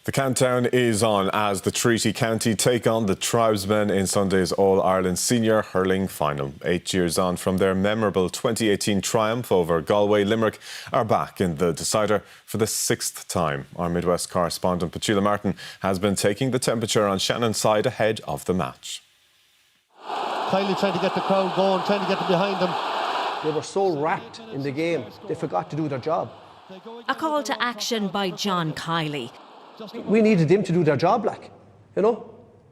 The countdown is on as the Treaty County take on the tribesmen in Sunday's All-Ireland Senior Hurling Final. 8 years on from their memorable 2018 triumph over Galway, Limerick are back in the decider for the 6th time. Our Midwest correspondent Petula Martyn has been taking the temperature on Shannonside ahead of the match. Kylie trying to get the crowd going, trying to get them behind them. They were so wrapped in the game, they forgot to do their job. A call to action by John Kiley. We needed them to do their job,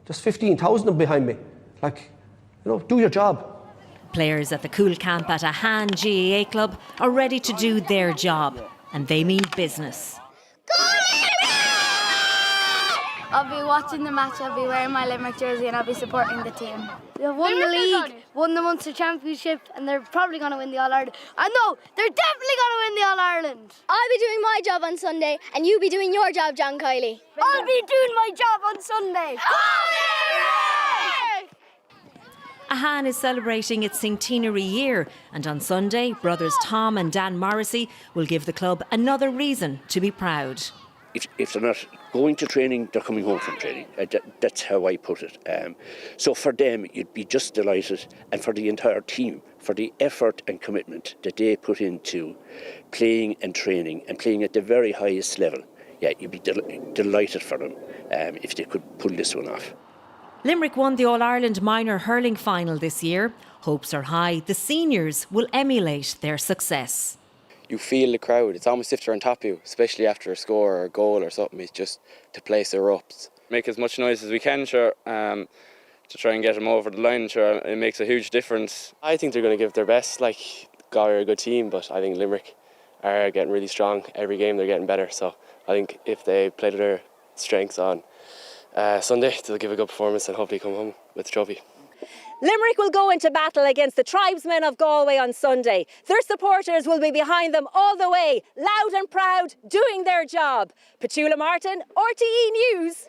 There's 15,000 of them behind me. Do your job. Players at the Cool Camp at a Han GAA club are ready to do their job, and they mean business. I'll be watching the match, I'll be wearing my Limerick jersey and I'll be supporting the team. They've won the league, won the Munster Championship, and they're probably going to win the All-Ireland. I know, they're definitely going to win the All-Ireland. I'll be doing my job on Sunday and you be doing your job, John Kiley. I'll be doing my job on Sunday. Ahan is celebrating its centenary year, and on Sunday, brothers Tom and Dan Morrissey will give the club another reason to be proud. If they're not going to training, they're coming home from training. That's how I put it. So for them, you'd be just delighted, and for the entire team, for the effort and commitment that they put into playing and training and playing at the very highest level. Yeah, you'd be delighted for them if they could pull this one off. Limerick won the All-Ireland Minor Hurling Final this year. Hopes are high the seniors will emulate their success. You feel the crowd. It's almost as if they're on top of you, especially after a score or a goal or something. It's just to place their ups. Make as much noise as we can, sure, to try and get them over the line. Sure, it makes a huge difference. I think they're going to give their best. Galway are a good team, but I think Limerick are getting really strong. Every game they're getting better. So I think if they play to their strengths on Sunday, they'll give a good performance and hopefully come home with the trophy. Limerick will go into battle against the tribesmen of Galway on Sunday. Their supporters will be behind them all the way, loud and proud, doing their job. Petula Martyn, RTE News.